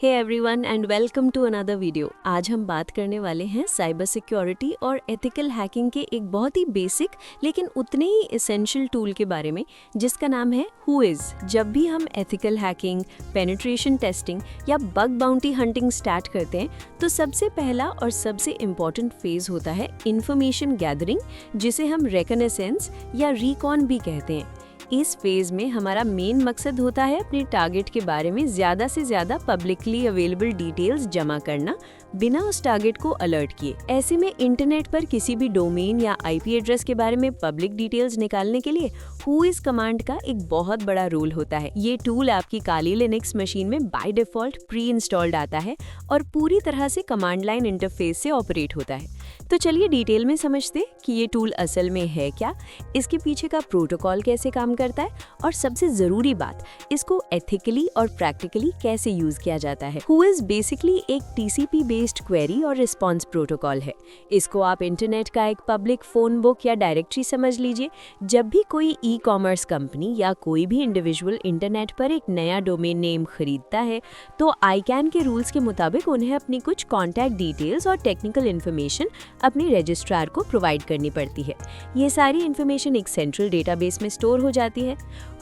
Hey everyone and welcome to another video. आज हम बात करने वाले हैं साइबर सिक्योरिटी और एथिकल हैकिंग के एक बहुत ही बेसिक लेकिन उतने ही एसेंशियल टूल के बारे में जिसका नाम है Whois। जब भी हम एथिकल हैकिंग, पेनिट्रेशन टेस्टिंग या बग बाउंटी हंटिंग स्टार्ट करते हैं तो सबसे पहला और सबसे इम्पॉर्टेंट फेज होता है इंफॉर्मेशन गैदरिंग, जिसे हम रिकॉग्निसेंस या रिकॉन भी कहते हैं। इस फेज में हमारा मेन मकसद होता है अपने टारगेट के बारे में ज़्यादा से ज़्यादा पब्लिकली अवेलेबल डिटेल्स जमा करना बिना उस टारगेट को अलर्ट किए। ऐसे में इंटरनेट पर किसी भी डोमेन या आईपी एड्रेस के बारे में पब्लिक डिटेल्स निकालने के लिए Whois कमांड का एक बहुत बड़ा रोल होता है। ये टूल आपकी काली लिनक्स मशीन में बाय डिफॉल्ट प्री इंस्टॉल्ड आता है और पूरी तरह से कमांड लाइन इंटरफेस से ऑपरेट होता है। तो चलिए डिटेल में समझते कि ये टूल असल में है क्या, इसके पीछे का प्रोटोकॉल कैसे काम करता है और सबसे ज़रूरी बात, इसको एथिकली और प्रैक्टिकली कैसे यूज़ किया जाता है। Whois बेसिकली एक TCP बेस्ड क्वेरी और रिस्पॉन्स प्रोटोकॉल है। इसको आप इंटरनेट का एक पब्लिक फ़ोन बुक या डायरेक्टरी समझ लीजिए। जब भी कोई ई-कॉमर्स कंपनी या कोई भी इंडिविजुअल इंटरनेट पर एक नया डोमेन नेम खरीदता है तो ICANN के रूल्स के मुताबिक उन्हें अपनी कुछ कॉन्टैक्ट डिटेल्स और टेक्निकल इन्फॉर्मेशन अपने रजिस्ट्रार को प्रोवाइड करनी पड़ती है। ये सारी इन्फॉर्मेशन एक सेंट्रल डेटाबेस में स्टोर हो जाती है।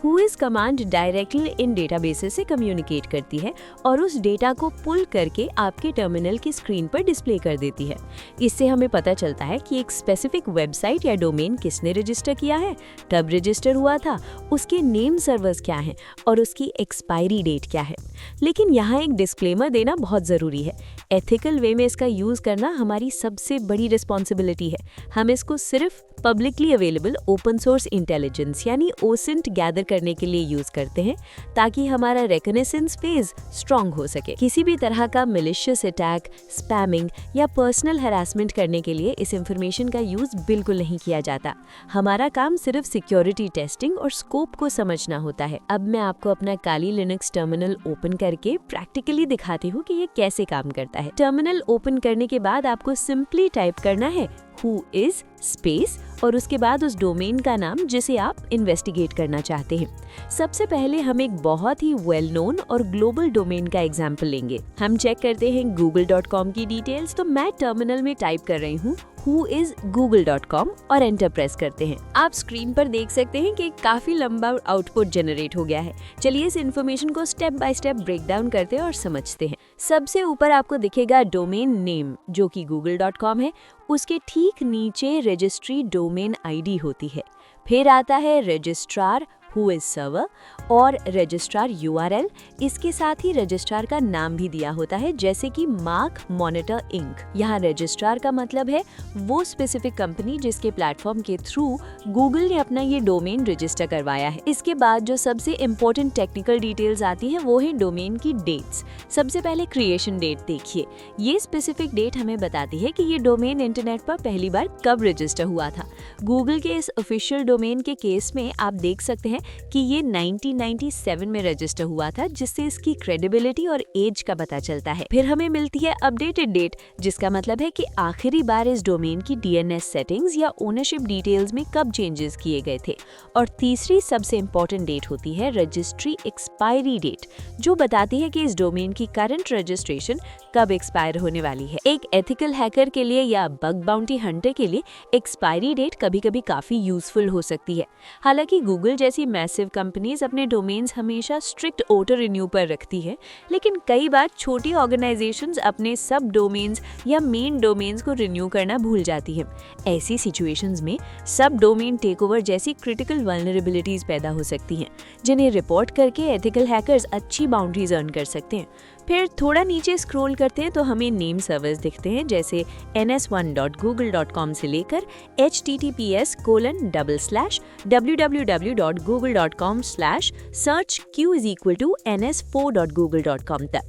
Whois command directly in databases से कम्युनिकेट करती है और उस डेटा को पुल करके आपके टर्मिनल की स्क्रीन पर डिस्प्ले कर देती है। इससे हमें पता चलता है कि एक स्पेसिफिक वेबसाइट या डोमेन किसने रजिस्टर किया है, कब रजिस्टर हुआ था, उसके नेम सर्वर्स क्या हैं और उसकी एक्सपायरी डेट क्या है। लेकिन यहाँ एक डिस्क्लेमर देना बहुत ज़रूरी है। एथिकल वे में इसका यूज़ करना हमारी सबसे बड़ी रिस्पॉन्सिबिलिटी है। हम इसको सिर्फ publicly available open source intelligence यानी OSINT गैदर करने के लिए यूज करते हैं ताकि हमारा रिकॉग्निसेंस फेज स्ट्रांग हो सके। किसी भी तरह का मैलिशियस अटैक, स्पैमिंग या पर्सनल हैरेसमेंट करने के लिए इस इंफॉर्मेशन का यूज बिल्कुल नहीं किया जाता। हमारा काम सिर्फ सिक्योरिटी टेस्टिंग और स्कोप को समझना होता है। अब मैं आपको अपना काली लिनक्स टर्मिनल ओपन करके प्रैक्टिकली दिखाती हूँ कि ये कैसे काम करता है। टर्मिनल ओपन करने के बाद आपको सिंपली टाइप करना है Whois स्पेस और उसके बाद उस डोमेन का नाम जिसे आप इन्वेस्टिगेट करना चाहते हैं। सबसे पहले हम एक बहुत ही वेल नोन और ग्लोबल डोमेन का एग्जाम्पल लेंगे। हम चेक करते हैं google.com की डिटेल्स। तो मैं टर्मिनल में टाइप कर रही हूँ whoisgoogle.com और एंटर प्रेस करते हैं। आप स्क्रीन पर देख सकते हैं कि काफी लंबा आउटपुट जनरेट हो गया है। चलिए इस इन्फॉर्मेशन को step by step break down करते हैं और समझते हैं। सबसे ऊपर आपको दिखेगा डोमेन नेम जो कि google.com है। उसके ठीक नीचे रजिस्ट्री डोमेन आईडी होती है। फिर आता है रजिस्ट्रार Whois सर्वर और रजिस्ट्रार URL। इसके साथ ही रजिस्ट्रार का नाम भी दिया होता है जैसे कि मार्क मॉनिटर इंक। यहाँ रजिस्ट्रार का मतलब है वो स्पेसिफिक कंपनी जिसके प्लेटफॉर्म के थ्रू गूगल ने अपना ये डोमेन रजिस्टर करवाया है। इसके बाद जो सबसे इम्पोर्टेंट टेक्निकल डिटेल्स आती है वो है डोमेन की डेट्स। सबसे पहले क्रिएशन डेट देखिए। ये स्पेसिफिक डेट हमें बताती है कि ये डोमेन इंटरनेट पर पहली बार कब रजिस्टर हुआ था। गूगल के इस ऑफिशियल डोमेन के केस में आप देख सकते हैं कि ये 1997 में रजिस्टर हुआ था, जिससे इसकी क्रेडिबिलिटी और एज का पता चलता है। फिर हमें मिलती है अपडेटेड डेट, जिसका मतलब है कि आखिरी बार इस डोमेन की DNS सेटिंग्स या ओनरशिप डिटेल्स में कब चेंजेस किए गए थे। और तीसरी सबसे इम्पोर्टेंट डेट होती है रजिस्ट्री एक्सपायरी डेट, जो बताती है कि इस डोमेन की करंट रजिस्ट्रेशन कब एक्सपायर होने वाली है। एक एथिकल हैकर के लिए या बग बाउंटी हंटर के लिए एक्सपायरी डेट कभी-कभी काफी यूजफुल हो सकती है। हालांकि गूगल जैसी मैसिव कंपनीज अपने डोमेन्स हमेशा स्ट्रिक्ट ऑटो रिन्यू पर रखती है, लेकिन कई बार छोटी ऑर्गेनाइजेशंस अपने सब डोमेन्स या मेन डोमेन्स को रिन्यू करना भूल जाती हैं। ऐसी सिचुएशंस में सब डोमेन टेकओवर जैसी क्रिटिकल वल्नरेबिलिटीज पैदा हो सकती हैं, जिन्हें रिपोर्ट करके एथिकल हैकर्स अच्छी बाउंड्रीज अर्न कर सकते हैं। फिर थोड़ा नीचे स्क्रॉल करते हैं तो हमें नेम सर्वर्स दिखते हैं जैसे ns1.google.com से लेकर https:/www.google.com/search_q=ns4.google.com तक।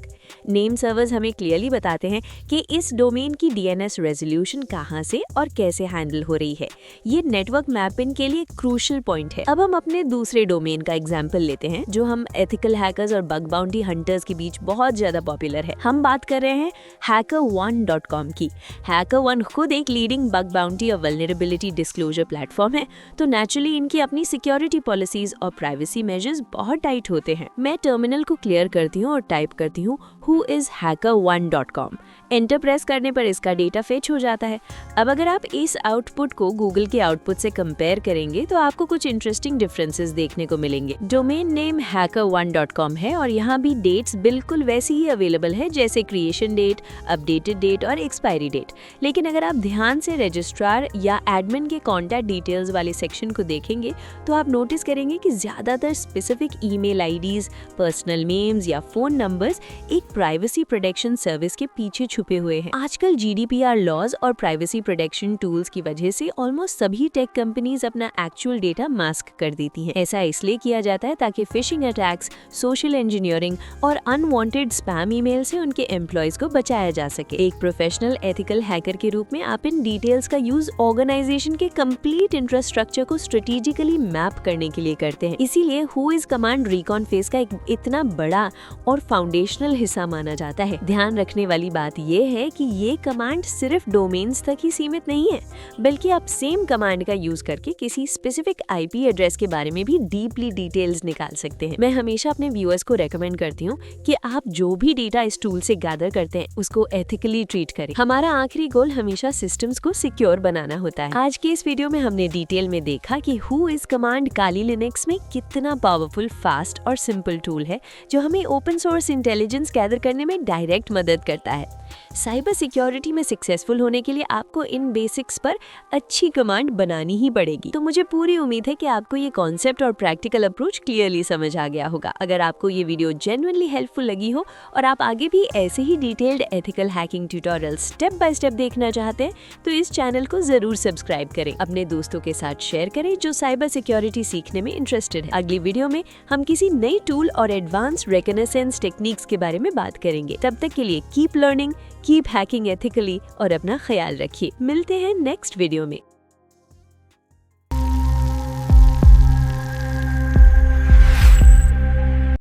नेम सर्वर्स हमें क्लियरली बताते हैं कि इस डोमेन की DNS रेजोल्यूशन कहाँ से और कैसे हैंडल हो रही है। ये नेटवर्क मैपिंग के लिए क्रूशियल पॉइंट है। अब हम अपने दूसरे डोमेन का एग्जांपल लेते हैं जो हम एथिकल हैकर्स और बग बाउंटी हंटर्स के बीच बहुत ज्यादा पॉपुलर है। हम बात कर रहे हैं HackerOne.com की। HackerOne खुद एक लीडिंग बग बाउंटी और वल्नरेबिलिटी डिस्क्लोजर प्लेटफॉर्म है, तो नेचुरली इनकी अपनी सिक्योरिटी पॉलिसीज और प्राइवेसी मेजर्स बहुत टाइट होते हैं। मैं टर्मिनल को क्लियर करती हूँ और टाइप करती हूँ whoishackerone.com। एंटर प्रेस करने पर इसका डेटा फेच हो जाता है। अब अगर आप इस आउटपुट को गूगल के आउटपुट से कंपेयर करेंगे तो आपको कुछ इंटरेस्टिंग डिफरेंसेस देखने को मिलेंगे। डोमेन नेम hackerone.com है और यहाँ भी डेट्स बिल्कुल वैसी ही अवेलेबल है जैसे क्रिएशन डेट, अपडेटेड डेट और एक्सपायरी डेट। लेकिन अगर आप ध्यान से रजिस्ट्रार या एडमिन के कॉन्टैक्ट डिटेल्स वाले सेक्शन को देखेंगे तो आप नोटिस करेंगे कि ज्यादातर specific email IDs, personal names या फोन नंबर्स एक प्राइवेसी प्रोटेक्शन सर्विस के पीछे छुपे हुए हैं। आजकल GDPR लॉज और प्राइवेसी प्रोटेक्शन टूल्स की वजह से ऑलमोस्ट सभी टेक कंपनीज अपना एक्चुअल डेटा मास्क कर देती हैं। ऐसा इसलिए किया जाता है ताकि फिशिंग अटैक्स, सोशल इंजीनियरिंग और अनवांटेड स्पैम ईमेल से उनके एम्प्लॉयज को बचाया जा सके। एक प्रोफेशनल एथिकल हैकर के रूप में आप इन डिटेल्स का यूज ऑर्गेनाइजेशन के कंप्लीट इंफ्रास्ट्रक्चर को स्ट्रेटेजिकली मैप करने के लिए करते हैं। इसीलिए व्होइस कमांड रिकॉन फेस का एक इतना बड़ा और फाउंडेशनल हिस्सा माना जाता है। ध्यान रखने वाली बात ये है कि ये कमांड सिर्फ डोमेन्स तक ही सीमित नहीं है, बल्कि आप सेम कमांड का यूज करके किसी स्पेसिफिक IP एड्रेस के बारे में भी डीपली डिटेल्स निकाल सकते हैं। मैं हमेशा अपने व्यूअर्स को रेकमेंड करती हूँ कि आप जो भी डेटा इस टूल से गैदर करते हैं उसको एथिकली ट्रीट करें। हमारा आखिरी गोल हमेशा सिस्टम्स को सिक्योर बनाना होता है। आज के इस वीडियो में हमने डिटेल में देखा कि व्होइस कमांड काली लिनक्स में कितना पावरफुल, फास्ट और सिंपल टूल है जो हमें ओपन सोर्स इंटेलिजेंस गैदर करने में डायरेक्ट मदद करता है। साइबर सिक्योरिटी में सक्सेसफुल होने के लिए आपको इन बेसिक्स पर अच्छी कमांड बनानी ही पड़ेगी। तो मुझे पूरी उम्मीद है कि आपको ये कॉन्सेप्ट और प्रैक्टिकल अप्रोच क्लियरली समझ आ गया होगा। अगर आपको ये वीडियो जेन्युइनली हेल्पफुल लगी हो और आप आगे भी ऐसे ही detailed ethical hacking tutorial step by step देखना चाहते हैं तो इस चैनल को जरूर सब्सक्राइब करें। अपने दोस्तों के साथ शेयर करें जो साइबर सिक्योरिटी सीखने में इंटरेस्टेड है। अगली वीडियो में हम किसी नई टूल और एडवांस रिकॉग्निशंस टेक्निक्स के बारे में बात करेंगे। तब तक के लिए keep learning, keep hacking ethically और अपना ख्याल रखिए। मिलते हैं नेक्स्ट वीडियो में।